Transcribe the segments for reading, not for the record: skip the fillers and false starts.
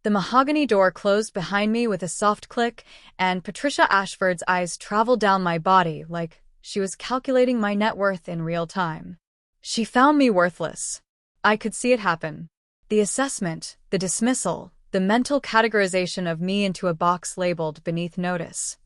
The mahogany door closed behind me with a soft click, and Patricia Ashford's eyes traveled down my body like she was calculating my net worth in real time. She found me worthless. I could see it happen. The assessment, the dismissal, the mental categorization of me into a box labeled beneath notice.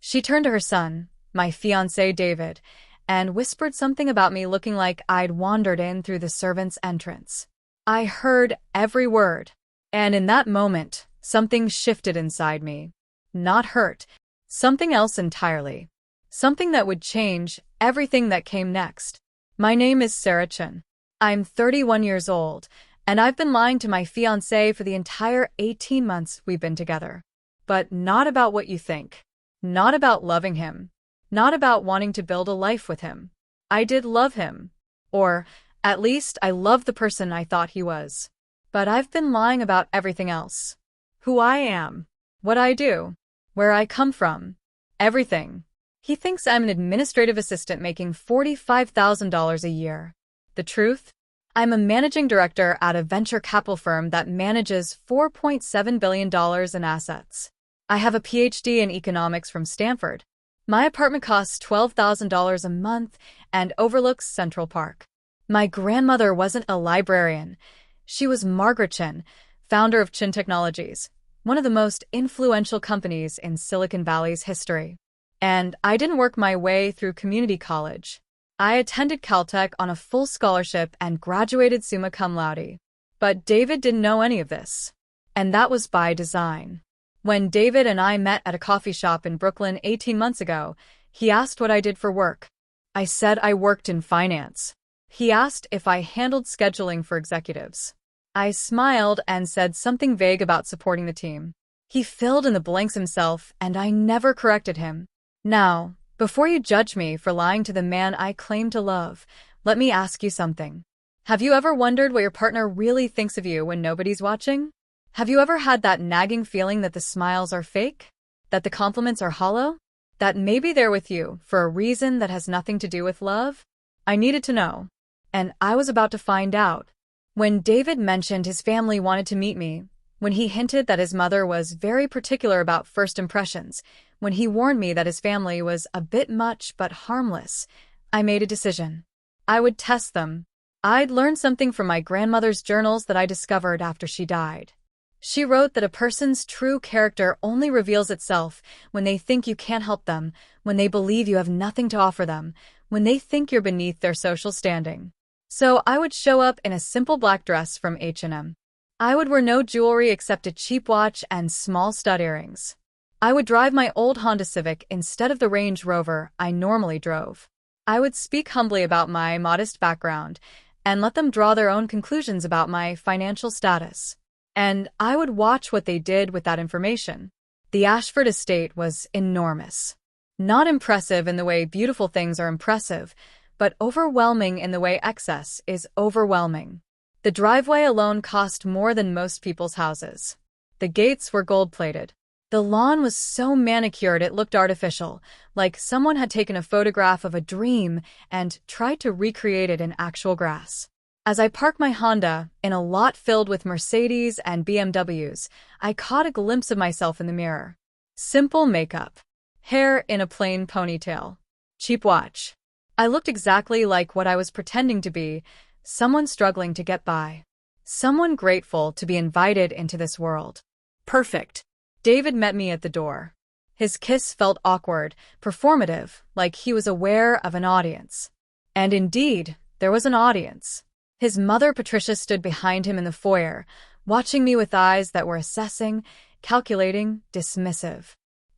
She turned to her son, my fiancé David, and whispered something about me looking like I'd wandered in through the servants' entrance. I heard every word, and in that moment, something shifted inside me. Not hurt, something else entirely. Something that would change everything that came next. My name is Sarah Chen. I'm 31 years old, and I've been lying to my fiancé for the entire 18 months we've been together. But not about what you think. Not about loving him. Not about wanting to build a life with him. I did love him. Or, at least, I loved the person I thought he was. But I've been lying about everything else. Who I am. What I do. Where I come from. Everything. He thinks I'm an administrative assistant making $45,000 a year. The truth? I'm a managing director at a venture capital firm that manages $4.7 billion in assets. I have a PhD in economics from Stanford. My apartment costs $12,000 a month and overlooks Central Park. My grandmother wasn't a librarian. She was Margaret Chen, founder of Chen Technologies, one of the most influential companies in Silicon Valley's history. And I didn't work my way through community college. I attended Caltech on a full scholarship and graduated summa cum laude. But David didn't know any of this. And that was by design. When David and I met at a coffee shop in Brooklyn 18 months ago, he asked what I did for work. I said I worked in finance. He asked if I handled scheduling for executives. I smiled and said something vague about supporting the team. He filled in the blanks himself, and I never corrected him. Now, before you judge me for lying to the man I claim to love, let me ask you something. Have you ever wondered what your partner really thinks of you when nobody's watching? Have you ever had that nagging feeling that the smiles are fake? That the compliments are hollow? That maybe they're with you for a reason that has nothing to do with love? I needed to know. And I was about to find out. When David mentioned his family wanted to meet me, when he hinted that his mother was very particular about first impressions, when he warned me that his family was a bit much but harmless, I made a decision. I would test them. I'd learn something from my grandmother's journals that I discovered after she died. She wrote that a person's true character only reveals itself when they think you can't help them, when they believe you have nothing to offer them, when they think you're beneath their social standing. So I would show up in a simple black dress from H&M. I would wear no jewelry except a cheap watch and small stud earrings. I would drive my old Honda Civic instead of the Range Rover I normally drove. I would speak humbly about my modest background and let them draw their own conclusions about my financial status. And I would watch what they did with that information. The Ashford estate was enormous. Not impressive in the way beautiful things are impressive, but overwhelming in the way excess is overwhelming. The driveway alone cost more than most people's houses. The gates were gold-plated. The lawn was so manicured it looked artificial, like someone had taken a photograph of a dream and tried to recreate it in actual grass. As I parked my Honda in a lot filled with Mercedes and BMWs, I caught a glimpse of myself in the mirror. Simple makeup. Hair in a plain ponytail. Cheap watch. I looked exactly like what I was pretending to be, someone struggling to get by. Someone grateful to be invited into this world. Perfect. David met me at the door. His kiss felt awkward, performative, like he was aware of an audience. And indeed, there was an audience. His mother, Patricia, stood behind him in the foyer, watching me with eyes that were assessing, calculating, dismissive.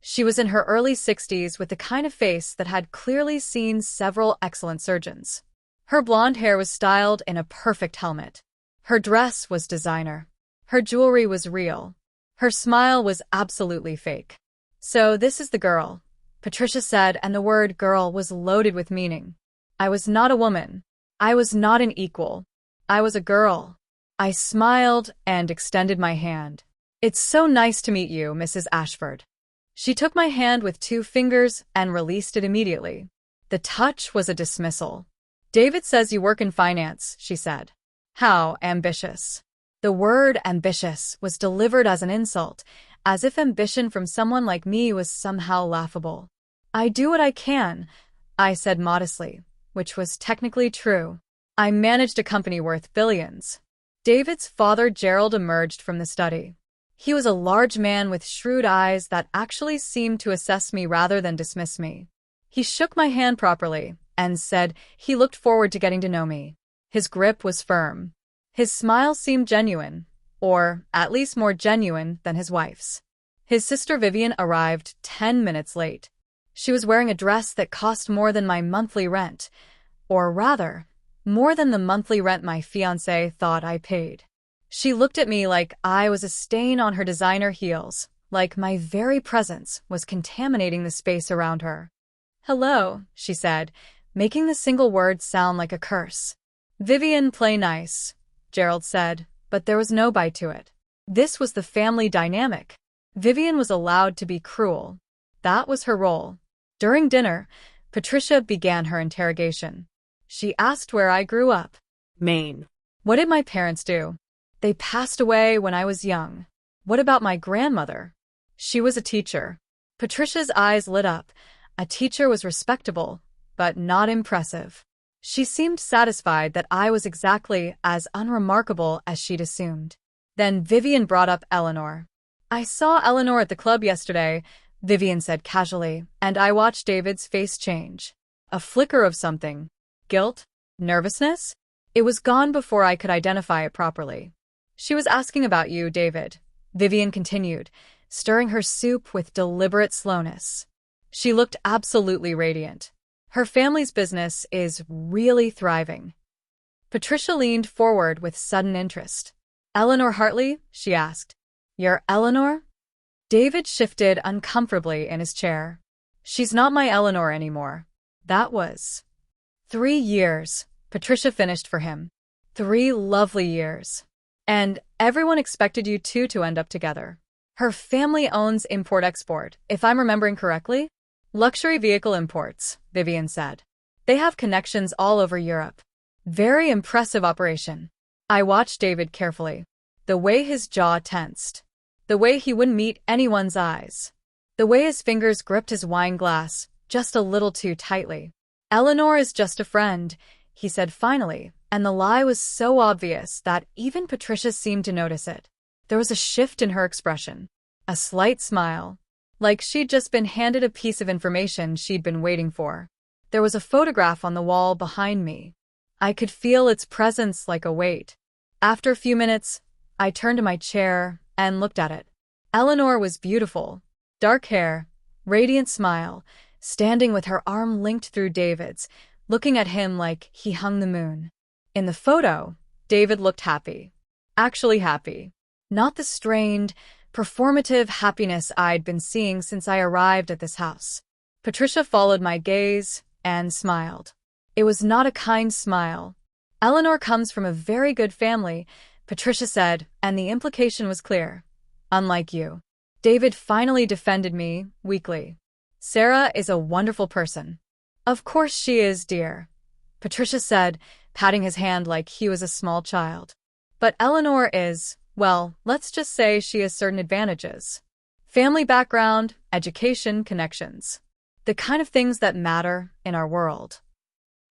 She was in her early 60s with the kind of face that had clearly seen several excellent surgeons. Her blonde hair was styled in a perfect helmet. Her dress was designer. Her jewelry was real. Her smile was absolutely fake. So this is the girl, Patricia said, and the word girl was loaded with meaning. I was not a woman. I was not an equal. I was a girl. I smiled and extended my hand. It's so nice to meet you, Mrs. Ashford. She took my hand with 2 fingers and released it immediately. The touch was a dismissal. David says you work in finance, she said. How ambitious. The word ambitious was delivered as an insult, as if ambition from someone like me was somehow laughable. I do what I can, I said modestly, which was technically true. I managed a company worth billions. David's father, Gerald, emerged from the study. He was a large man with shrewd eyes that actually seemed to assess me rather than dismiss me. He shook my hand properly and said he looked forward to getting to know me. His grip was firm. His smile seemed genuine, or at least more genuine than his wife's. His sister Vivian arrived 10 minutes late. She was wearing a dress that cost more than my monthly rent, or rather, more than the monthly rent my fiancé thought I paid. She looked at me like I was a stain on her designer heels, like my very presence was contaminating the space around her. "Hello," she said, making the single word sound like a curse. "Vivian, play nice," Gerald said, but there was no bite to it. This was the family dynamic. Vivian was allowed to be cruel. That was her role. During dinner, Patricia began her interrogation. She asked where I grew up. Maine. What did my parents do? They passed away when I was young. What about my grandmother? She was a teacher. Patricia's eyes lit up. A teacher was respectable, but not impressive. She seemed satisfied that I was exactly as unremarkable as she'd assumed. Then Vivian brought up Eleanor. "I saw Eleanor at the club yesterday," Vivian said casually, and I watched David's face change. A flicker of something. Guilt? Nervousness? It was gone before I could identify it properly. "She was asking about you, David," Vivian continued, stirring her soup with deliberate slowness. She looked absolutely radiant. Her family's business is really thriving. Patricia leaned forward with sudden interest. "Eleanor Hartley?" she asked. "You're Eleanor?" David shifted uncomfortably in his chair. "She's not my Eleanor anymore. That was 3 years," Patricia finished for him. 3 lovely years. And everyone expected you two to end up together. Her family owns import-export, if I'm remembering correctly? Luxury vehicle imports, Vivian said. They have connections all over Europe. Very impressive operation. I watched David carefully. The way his jaw tensed. The way he wouldn't meet anyone's eyes. The way his fingers gripped his wine glass, just a little too tightly. "Eleanor is just a friend," he said finally, and the lie was so obvious that even Patricia seemed to notice it. There was a shift in her expression. A slight smile. Like she'd just been handed a piece of information she'd been waiting for. There was a photograph on the wall behind me. I could feel its presence like a weight. After a few minutes, I turned to my chair and looked at it. Eleanor was beautiful. Dark hair, radiant smile, standing with her arm linked through David's, looking at him like he hung the moon. In the photo, David looked happy. Actually happy. Not the strained, performative happiness I'd been seeing since I arrived at this house. Patricia followed my gaze and smiled. It was not a kind smile. "Eleanor comes from a very good family," Patricia said, and the implication was clear. "Unlike you." David finally defended me, weakly. "Sarah is a wonderful person." "Of course she is, dear," Patricia said, patting his hand like he was a small child. "But Eleanor is, well, let's just say she has certain advantages. Family background, education, connections. The kind of things that matter in our world."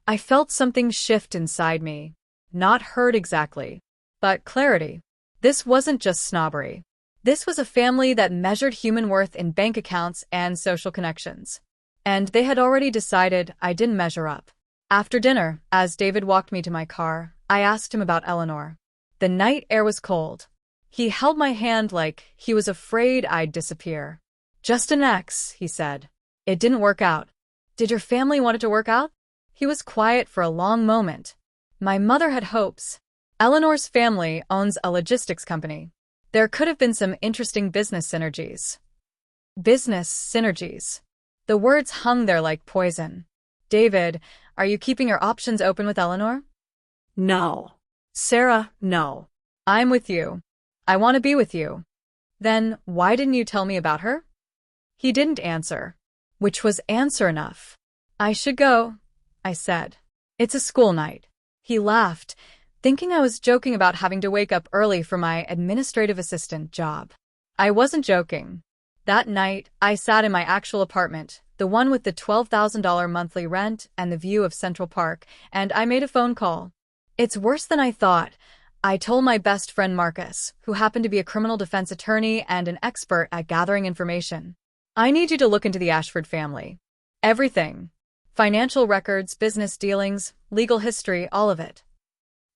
I felt something shift inside me. Not hurt exactly, but clarity. This wasn't just snobbery. This was a family that measured human worth in bank accounts and social connections. And they had already decided I didn't measure up. After dinner, as David walked me to my car, I asked him about Eleanor. The night air was cold. He held my hand like he was afraid I'd disappear. "Just an ex," he said. "It didn't work out." "Did your family want it to work out?" He was quiet for a long moment. "My mother had hopes. Eleanor's family owns a logistics company. There could have been some interesting business synergies." Business synergies. The words hung there like poison. "David, are you keeping your options open with Eleanor?" No. "Sarah, no. I'm with you. I want to be with you." "Then why didn't you tell me about her?" He didn't answer, which was answer enough. "I should go," I said. "It's a school night." He laughed, thinking I was joking about having to wake up early for my administrative assistant job. I wasn't joking. That night, I sat in my actual apartment, the one with the $12,000 monthly rent and the view of Central Park, and I made a phone call. It's worse than I thought. I told my best friend Marcus, who happened to be a criminal defense attorney and an expert at gathering information. I need you to look into the Ashford family. Everything. Financial records, business dealings, legal history, all of it.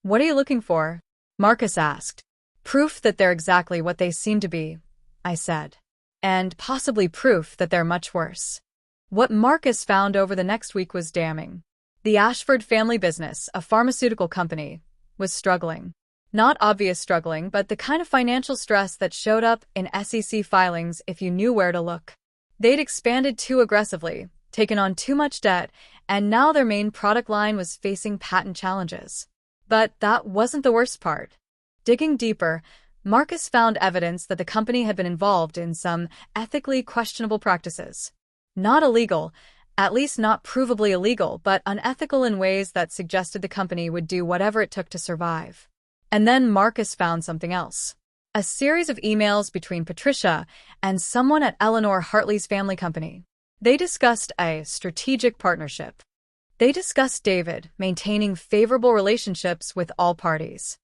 What are you looking for? Marcus asked. Proof that they're exactly what they seem to be, I said. And possibly proof that they're much worse. What Marcus found over the next week was damning. The Ashford family business, a pharmaceutical company, was struggling. Not obvious struggling, but the kind of financial stress that showed up in SEC filings if you knew where to look. They'd expanded too aggressively, taken on too much debt, and now their main product line was facing patent challenges. But that wasn't the worst part. Digging deeper, Marcus found evidence that the company had been involved in some ethically questionable practices. Not illegal, at least not provably illegal, but unethical in ways that suggested the company would do whatever it took to survive. And then Marcus found something else. A series of emails between Patricia and someone at Eleanor Hartley's family company. They discussed a strategic partnership. They discussed David maintaining favorable relationships with all parties.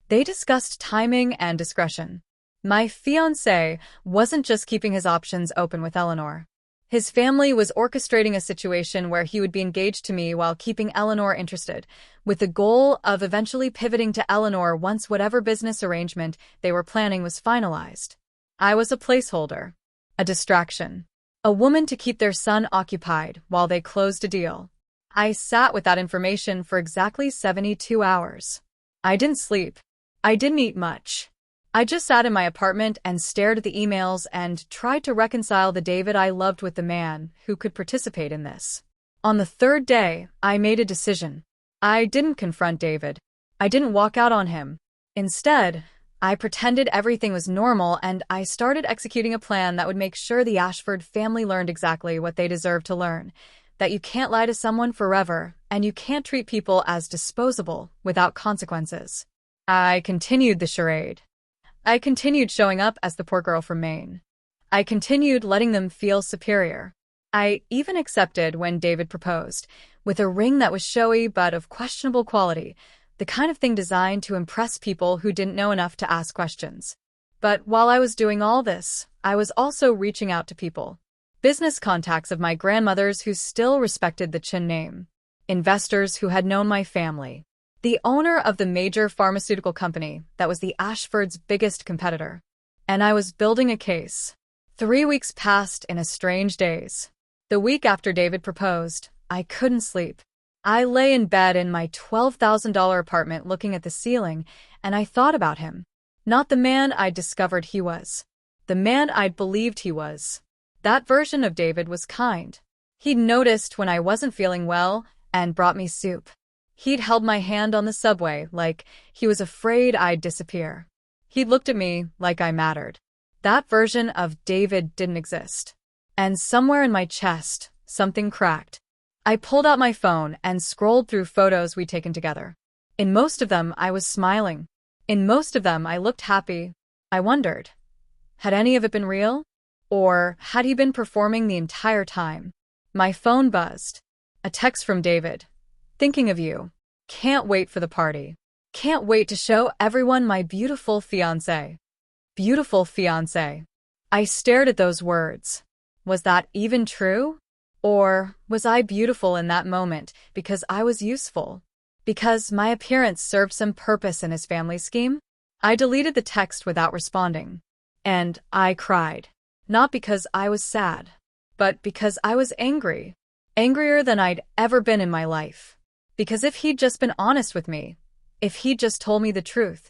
They discussed timing and discretion. My fiancé wasn't just keeping his options open with Eleanor. His family was orchestrating a situation where he would be engaged to me while keeping Eleanor interested, with the goal of eventually pivoting to Eleanor once whatever business arrangement they were planning was finalized. I was a placeholder, a distraction, a woman to keep their son occupied while they closed a deal. I sat with that information for exactly 72 hours. I didn't sleep. I didn't eat much. I just sat in my apartment and stared at the emails and tried to reconcile the David I loved with the man who could participate in this. On the third day, I made a decision. I didn't confront David. I didn't walk out on him. Instead, I pretended everything was normal and I started executing a plan that would make sure the Ashford family learned exactly what they deserved to learn. That you can't lie to someone forever and you can't treat people as disposable without consequences. I continued the charade. I continued showing up as the poor girl from Maine. I continued letting them feel superior. I even accepted when David proposed, with a ring that was showy but of questionable quality, the kind of thing designed to impress people who didn't know enough to ask questions. But while I was doing all this, I was also reaching out to people. Business contacts of my grandmother's who still respected the Chin name. Investors who had known my family. The owner of the major pharmaceutical company that was the Ashfords' biggest competitor. And I was building a case. 3 weeks passed in a strange daze. The week after David proposed, I couldn't sleep. I lay in bed in my $12,000 apartment looking at the ceiling, and I thought about him. Not the man I'd discovered he was. The man I'd believed he was. That version of David was kind. He'd noticed when I wasn't feeling well and brought me soup. He'd held my hand on the subway like he was afraid I'd disappear. He'd looked at me like I mattered. That version of David didn't exist. And somewhere in my chest, something cracked. I pulled out my phone and scrolled through photos we'd taken together. In most of them, I was smiling. In most of them, I looked happy. I wondered, had any of it been real? Or had he been performing the entire time? My phone buzzed. A text from David. Thinking of you. Can't wait for the party. Can't wait to show everyone my beautiful fiancé. Beautiful fiancé. I stared at those words. Was that even true? Or was I beautiful in that moment because I was useful? Because my appearance served some purpose in his family scheme? I deleted the text without responding. And I cried. Not because I was sad, but because I was angry. Angrier than I'd ever been in my life. Because if he'd just been honest with me, if he'd just told me the truth,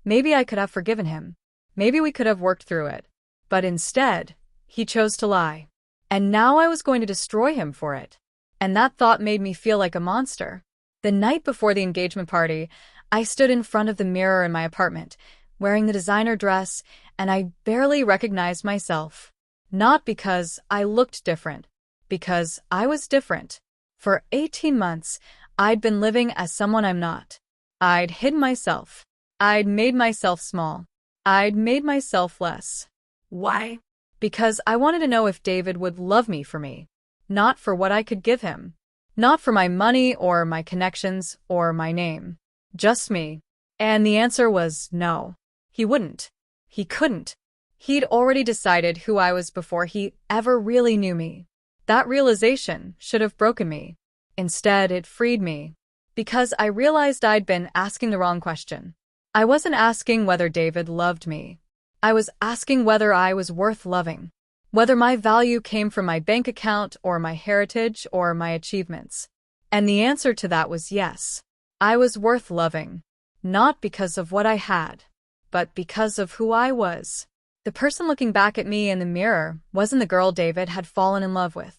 maybe I could have forgiven him. Maybe we could have worked through it. But instead, he chose to lie. And now I was going to destroy him for it. And that thought made me feel like a monster. The night before the engagement party, I stood in front of the mirror in my apartment, wearing the designer dress, and I barely recognized myself. Not because I looked different, because I was different. For 18 months, I'd been living as someone I'm not. I'd hidden myself. I'd made myself small. I'd made myself less. Why? Because I wanted to know if David would love me for me. Not for what I could give him. Not for my money or my connections or my name. Just me. And the answer was no. He wouldn't. He couldn't. He'd already decided who I was before he ever really knew me. That realization should have broken me. Instead, it freed me. Because I realized I'd been asking the wrong question. I wasn't asking whether David loved me. I was asking whether I was worth loving. Whether my value came from my bank account or my heritage or my achievements. And the answer to that was yes. I was worth loving. Not because of what I had, but because of who I was. The person looking back at me in the mirror wasn't the girl David had fallen in love with.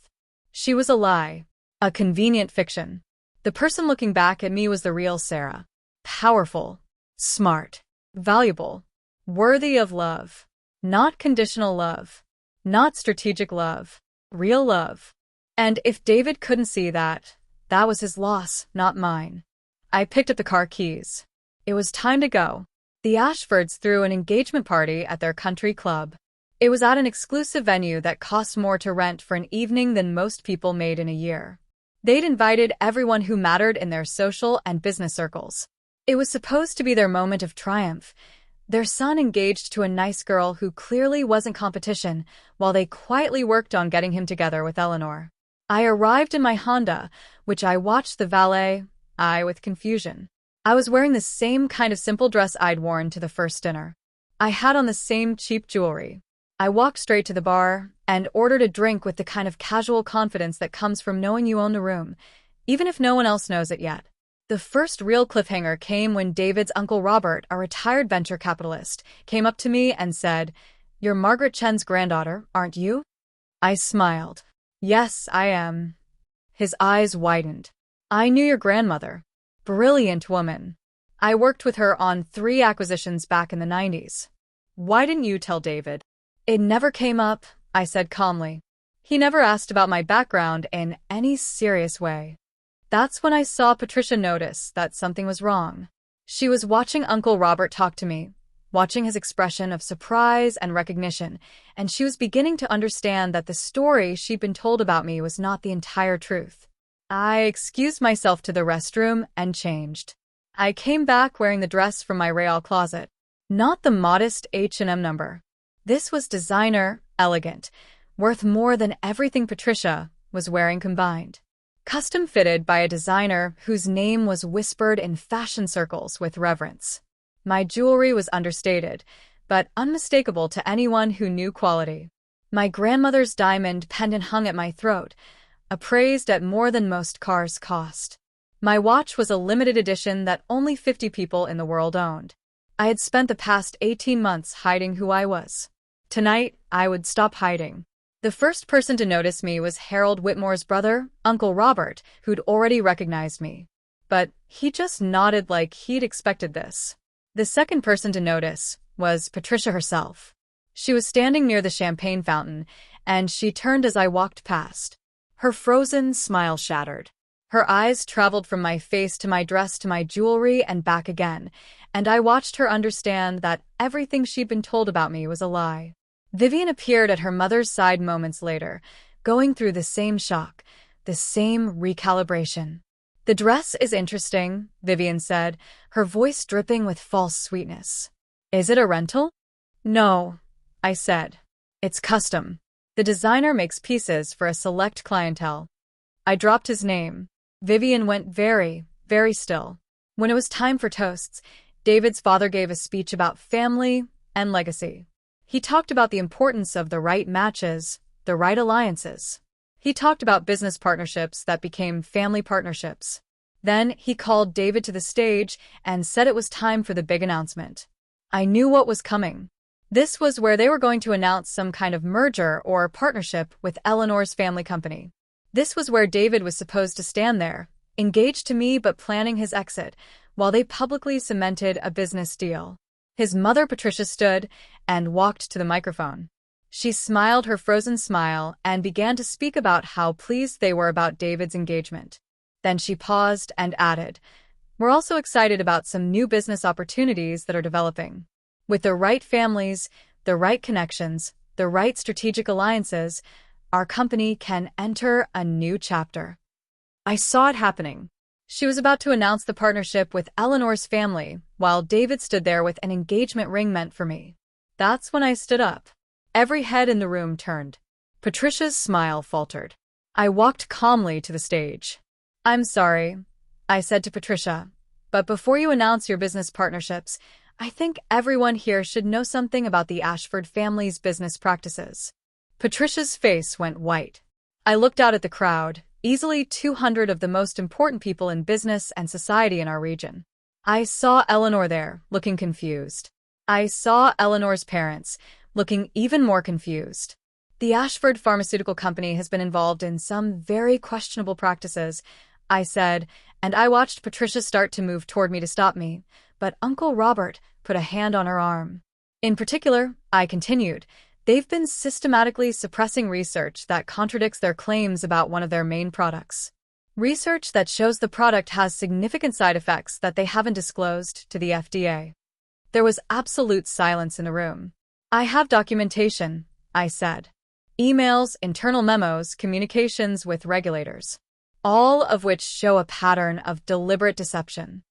She was a lie. A convenient fiction. The person looking back at me was the real Sarah. Powerful. Smart. Valuable. Worthy of love. Not conditional love. Not strategic love. Real love. And if David couldn't see that, that was his loss, not mine. I picked up the car keys. It was time to go. The Ashfords threw an engagement party at their country club. It was at an exclusive venue that cost more to rent for an evening than most people made in a year. They'd invited everyone who mattered in their social and business circles. It was supposed to be their moment of triumph. Their son engaged to a nice girl who clearly wasn't competition, while they quietly worked on getting him together with Eleanor. I arrived in my Honda, which I watched the valet eye with confusion. I was wearing the same kind of simple dress I'd worn to the first dinner. I had on the same cheap jewelry. I walked straight to the bar and ordered a drink with the kind of casual confidence that comes from knowing you own the room, even if no one else knows it yet. The first real cliffhanger came when David's Uncle Robert, a retired venture capitalist, came up to me and said, "You're Margaret Chen's granddaughter, aren't you?" I smiled. "Yes, I am." His eyes widened. "I knew your grandmother. Brilliant woman. I worked with her on 3 acquisitions back in the 90s. Why didn't you tell David?" "It never came up," I said calmly. "He never asked about my background in any serious way." That's when I saw Patricia notice that something was wrong. She was watching Uncle Robert talk to me, watching his expression of surprise and recognition, and she was beginning to understand that the story she'd been told about me was not the entire truth. I excused myself to the restroom and changed. I came back wearing the dress from my Real closet, not the modest H&M number. This was designer, elegant, worth more than everything Patricia was wearing combined. Custom fitted by a designer whose name was whispered in fashion circles with reverence. My jewelry was understated, but unmistakable to anyone who knew quality. My grandmother's diamond pendant hung at my throat, appraised at more than most cars cost. My watch was a limited edition that only 50 people in the world owned. I had spent the past 18 months hiding who I was. Tonight, I would stop hiding. The first person to notice me was Harold Whitmore's brother, Uncle Robert, who'd already recognized me. But he just nodded like he'd expected this. The second person to notice was Patricia herself. She was standing near the champagne fountain, and she turned as I walked past. Her frozen smile shattered. Her eyes traveled from my face to my dress to my jewelry and back again, and I watched her understand that everything she'd been told about me was a lie. Vivian appeared at her mother's side moments later, going through the same shock, the same recalibration. "The dress is interesting," Vivian said, her voice dripping with false sweetness. "Is it a rental?" "No," I said. "It's custom. The designer makes pieces for a select clientele." I dropped his name. Vivian went very, very still. When it was time for toasts, David's father gave a speech about family and legacy. He talked about the importance of the right matches, the right alliances. He talked about business partnerships that became family partnerships. Then he called David to the stage and said it was time for the big announcement. I knew what was coming. This was where they were going to announce some kind of merger or partnership with Eleanor's family company. This was where David was supposed to stand there, engaged to me but planning his exit, while they publicly cemented a business deal. His mother Patricia stood and walked to the microphone. She smiled her frozen smile and began to speak about how pleased they were about David's engagement. Then she paused and added, We're also excited about some new business opportunities that are developing. With the right families, the right connections, the right strategic alliances, our company can enter a new chapter. I saw it happening. She was about to announce the partnership with Eleanor's family, while David stood there with an engagement ring meant for me. That's when I stood up. Every head in the room turned. Patricia's smile faltered. I walked calmly to the stage. "I'm sorry," I said to Patricia, "but before you announce your business partnerships, I think everyone here should know something about the Ashford family's business practices." Patricia's face went white. I looked out at the crowd, easily 200 of the most important people in business and society in our region. I saw Eleanor there, looking confused. I saw Eleanor's parents, looking even more confused. The Ashford Pharmaceutical Company has been involved in some very questionable practices, I said, and I watched Patricia start to move toward me to stop me, but Uncle Robert put a hand on her arm. "In particular," I continued, "they've been systematically suppressing research that contradicts their claims about one of their main products. Research that shows the product has significant side effects that they haven't disclosed to the FDA." There was absolute silence in the room. "I have documentation," I said. "Emails, internal memos, communications with regulators. All of which show a pattern of deliberate deception."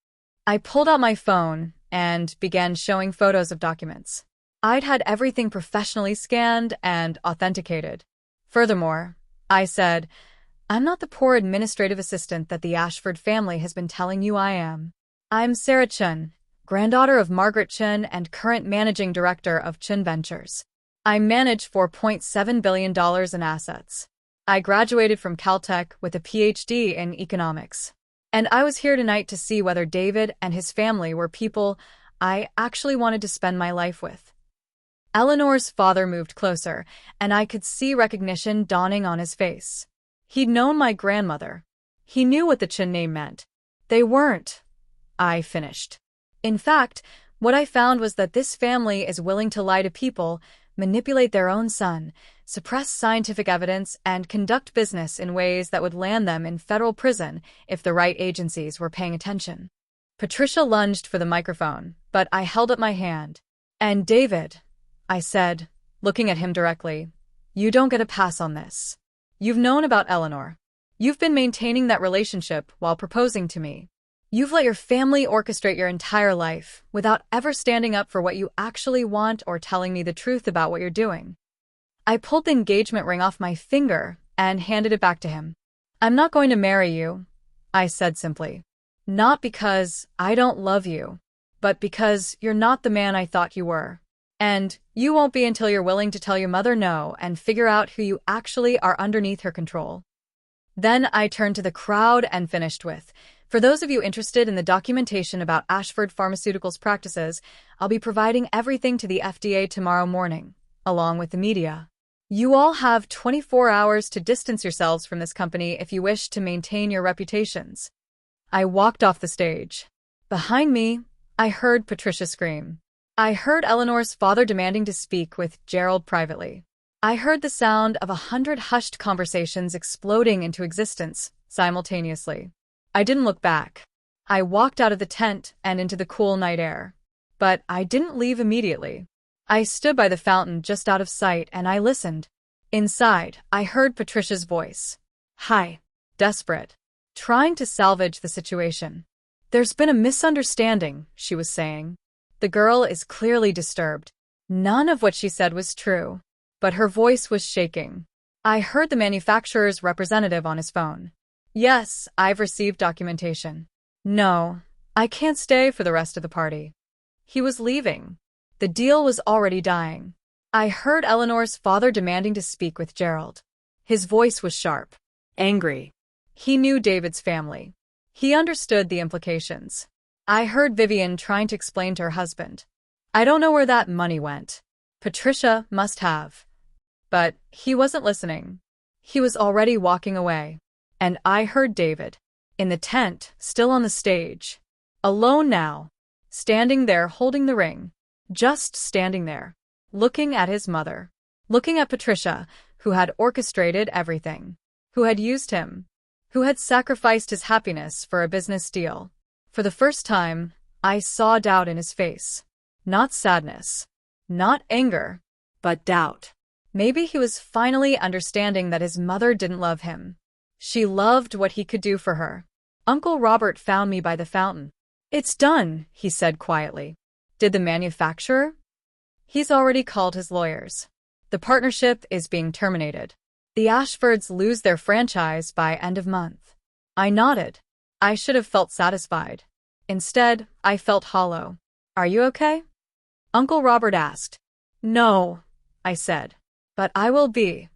I pulled out my phone and began showing photos of documents. I'd had everything professionally scanned and authenticated. "Furthermore," I said, "I'm not the poor administrative assistant that the Ashford family has been telling you I am. I'm Sarah Chun, granddaughter of Margaret Chun and current managing director of Chun Ventures. I manage $4.7 billion in assets. I graduated from Caltech with a PhD in economics. And I was here tonight to see whether David and his family were people I actually wanted to spend my life with." Eleanor's father moved closer, and I could see recognition dawning on his face. He'd known my grandmother. He knew what the Chun name meant. "They weren't," I finished. "In fact, what I found was that this family is willing to lie to people, manipulate their own son, suppress scientific evidence, and conduct business in ways that would land them in federal prison if the right agencies were paying attention." Patricia lunged for the microphone, but I held up my hand. "And David," I said, looking at him directly, "you don't get a pass on this. You've known about Eleanor. You've been maintaining that relationship while proposing to me. You've let your family orchestrate your entire life without ever standing up for what you actually want or telling me the truth about what you're doing." I pulled the engagement ring off my finger and handed it back to him. "I'm not going to marry you," I said simply. "Not because I don't love you, but because you're not the man I thought you were. And you won't be until you're willing to tell your mother no and figure out who you actually are underneath her control." Then I turned to the crowd and finished with, "For those of you interested in the documentation about Ashford Pharmaceuticals practices, I'll be providing everything to the FDA tomorrow morning, along with the media. You all have 24 hours to distance yourselves from this company if you wish to maintain your reputations." I walked off the stage. Behind me, I heard Patricia scream. I heard Eleanor's father demanding to speak with Gerald privately. I heard the sound of 100 hushed conversations exploding into existence simultaneously. I didn't look back. I walked out of the tent and into the cool night air. But I didn't leave immediately. I stood by the fountain just out of sight and I listened. Inside, I heard Patricia's voice. "Hi." Desperate. Trying to salvage the situation. "There's been a misunderstanding," she was saying. The girl is clearly disturbed. None of what she said was true. But her voice was shaking. I heard the manufacturer's representative on his phone. "Yes, I've received documentation. No, I can't stay for the rest of the party." He was leaving. The deal was already dying. I heard Eleanor's father demanding to speak with Gerald. His voice was sharp. Angry. He knew David's family. He understood the implications. I heard Vivian trying to explain to her husband. "I don't know where that money went. Patricia must have." But he wasn't listening. He was already walking away. And I heard David, in the tent, still on the stage. Alone now. Standing there holding the ring. Just standing there. Looking at his mother. Looking at Patricia, who had orchestrated everything. Who had used him. Who had sacrificed his happiness for a business deal. For the first time, I saw doubt in his face. Not sadness. Not anger. But doubt. Maybe he was finally understanding that his mother didn't love him. She loved what he could do for her. Uncle Robert found me by the fountain. "It's done," he said quietly. "Did the manufacturer?" "He's already called his lawyers. The partnership is being terminated. The Ashfords lose their franchise by end of month." I nodded. I should have felt satisfied. Instead, I felt hollow. "Are you okay?" Uncle Robert asked. "No," I said. "But I will be."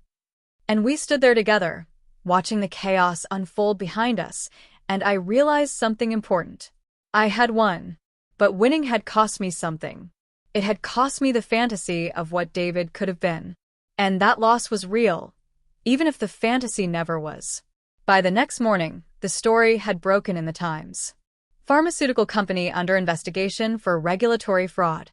And we stood there together, watching the chaos unfold behind us, and I realized something important. I had won, but winning had cost me something. It had cost me the fantasy of what David could have been. And that loss was real, even if the fantasy never was. By the next morning, the story had broken in the Times. Pharmaceutical company under investigation for regulatory fraud.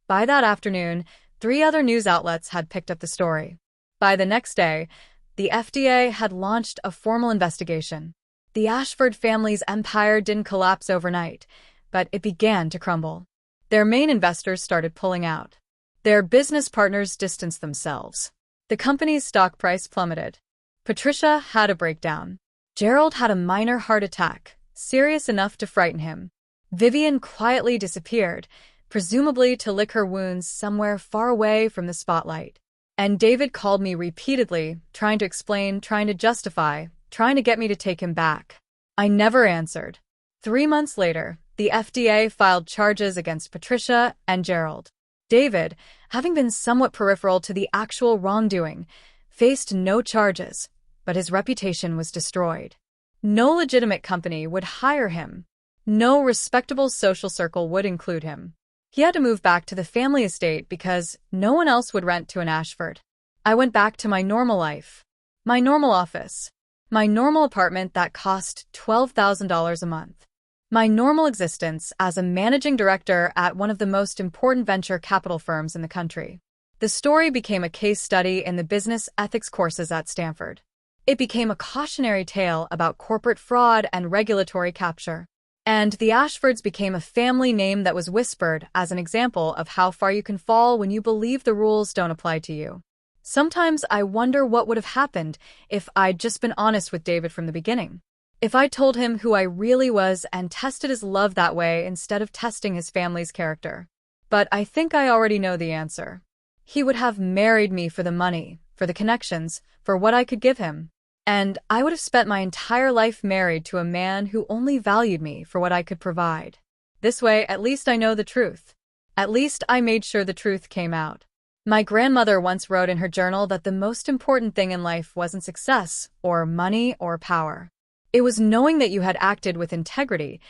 By that afternoon, 3 other news outlets had picked up the story. By the next day, the FDA had launched a formal investigation. The Ashford family's empire didn't collapse overnight, but it began to crumble. Their main investors started pulling out. Their business partners distanced themselves. The company's stock price plummeted. Patricia had a breakdown. Gerald had a minor heart attack, serious enough to frighten him. Vivian quietly disappeared, presumably to lick her wounds somewhere far away from the spotlight. And David called me repeatedly, trying to explain, trying to justify, trying to get me to take him back. I never answered. 3 months later, the FDA filed charges against Patricia and Gerald. David, having been somewhat peripheral to the actual wrongdoing, faced no charges, but his reputation was destroyed. No legitimate company would hire him. No respectable social circle would include him. He had to move back to the family estate because no one else would rent to an Ashford. I went back to my normal life. My normal office. My normal apartment that cost $12,000 a month. My normal existence as a managing director at one of the most important venture capital firms in the country. The story became a case study in the business ethics courses at Stanford. It became a cautionary tale about corporate fraud and regulatory capture. And the Ashfords became a family name that was whispered as an example of how far you can fall when you believe the rules don't apply to you. Sometimes I wonder what would have happened if I'd just been honest with David from the beginning. If I told him who I really was and tested his love that way instead of testing his family's character. But I think I already know the answer. He would have married me for the money, for the connections, for what I could give him. And I would have spent my entire life married to a man who only valued me for what I could provide. This way, at least I know the truth. At least I made sure the truth came out. My grandmother once wrote in her journal that the most important thing in life wasn't success, or money, or power. It was knowing that you had acted with integrity,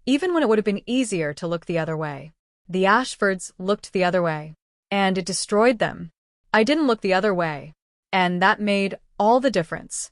even when it would have been easier to look the other way. The Ashfords looked the other way, and it destroyed them. I didn't look the other way, and that made all the difference.